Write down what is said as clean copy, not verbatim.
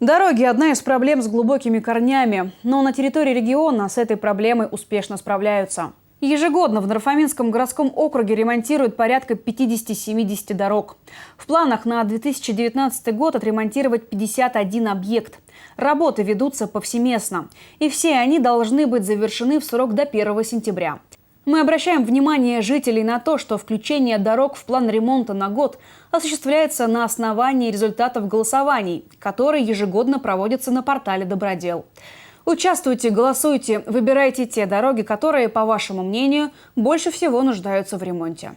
Дороги – одна из проблем с глубокими корнями, но на территории региона с этой проблемой успешно справляются. Ежегодно в Нарфаминском городском округе ремонтируют порядка 50-70 дорог. В планах на 2019 год отремонтировать 51 объект. Работы ведутся повсеместно, и все они должны быть завершены в срок до 1 сентября. Мы обращаем внимание жителей на то, что включение дорог в план ремонта на год осуществляется на основании результатов голосований, которые ежегодно проводятся на портале «Добродел». Участвуйте, голосуйте, выбирайте те дороги, которые, по вашему мнению, больше всего нуждаются в ремонте.